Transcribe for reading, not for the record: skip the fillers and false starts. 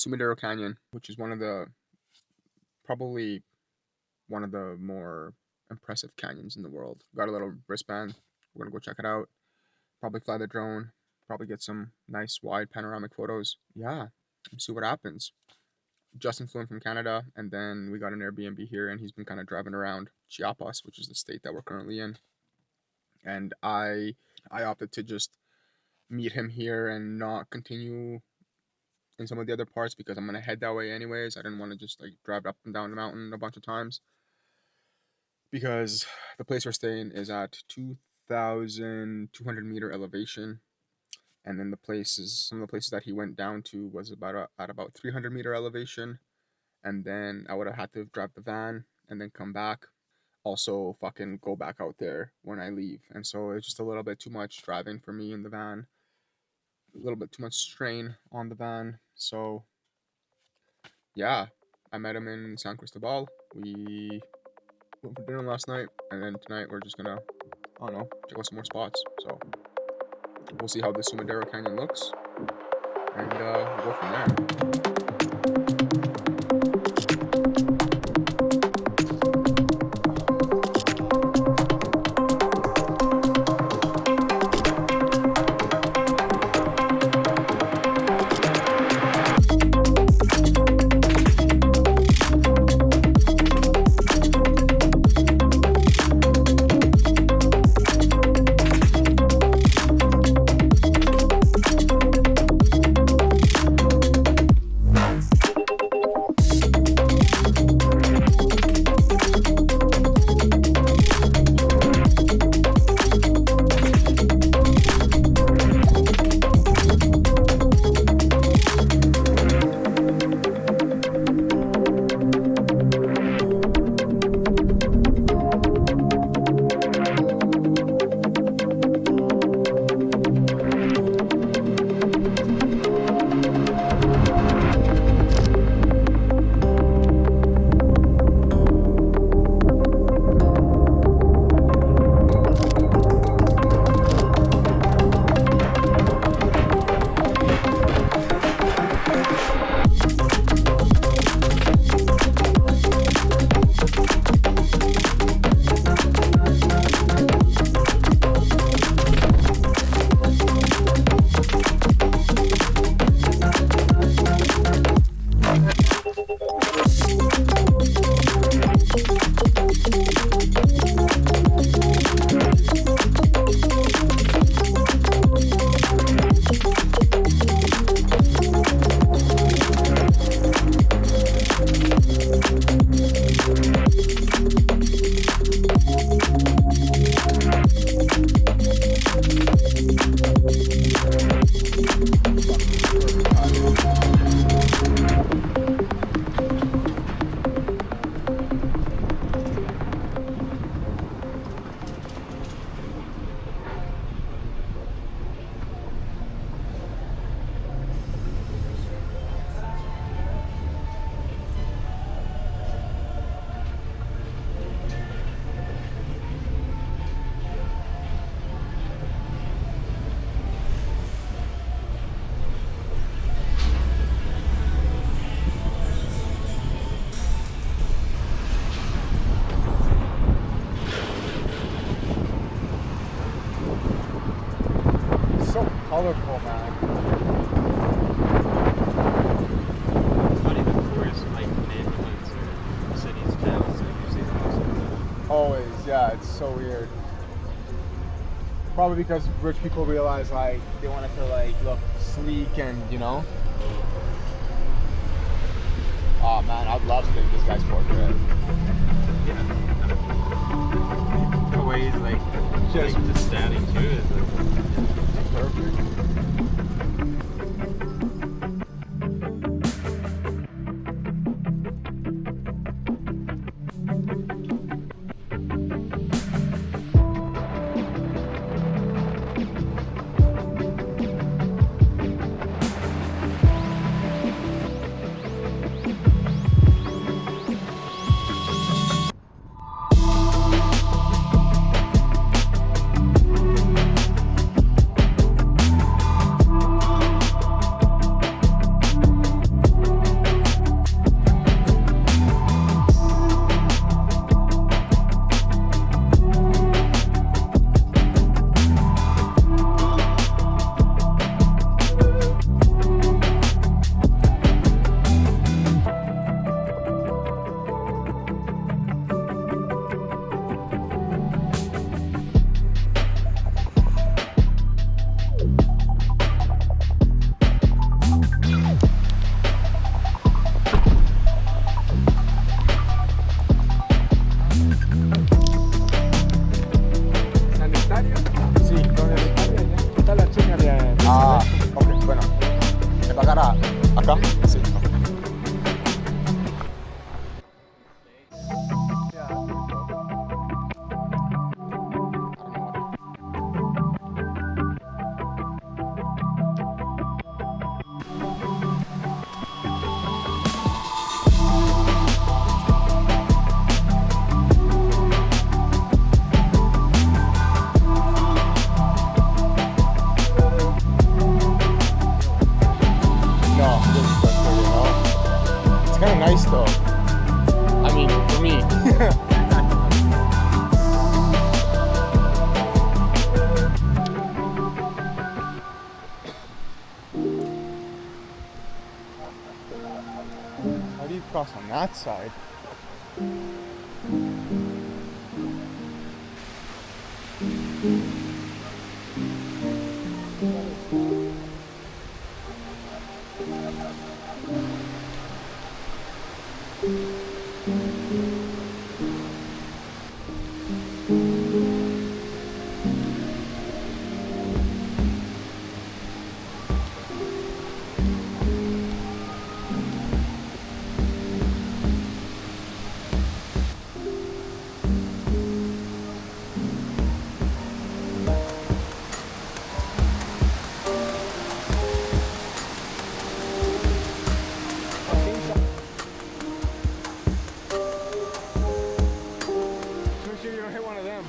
Sumidero Canyon, which is probably one of the more impressive canyons in the world. Got a little wristband. We're gonna go check it out. Probably fly the drone. Probably get some nice wide panoramic photos. Yeah, and see what happens. Justin flew in from Canada, and then we got an Airbnb here, and he's been kind of driving around Chiapas, which is the state that we're currently in. And I opted to just meet him here and not continue in some of the other parts because I'm gonna head that way anyways. I didn't want to just like drive up and down the mountain a bunch of times because the place we're staying is at 2,200-meter elevation, and then some of the places that he went down to was at about 300-meter elevation, and then I would have had to drive the van and then come back. Also, fucking go back out there when I leave, and so it's just a little bit too much driving for me in the van. A little bit too much strain on the van. So yeah, I met him in San Cristobal. We went for dinner last night, and then tonight we're just gonna, I don't know, check out some more spots. So we'll see how the Sumidero Canyon looks, and we'll go from there. Colorful, man. It's funny, the tourist like neighborhoods or cities, towns are usually the most. Always, yeah, it's so weird. Probably because rich people realize like they want it to like look sleek and Oh man, I'd love to take this guy's portrait. Yeah. The way he's like just standing too is like perfect. though. I mean, for me. How do you cross on that side? Make sure you don't hit one of them.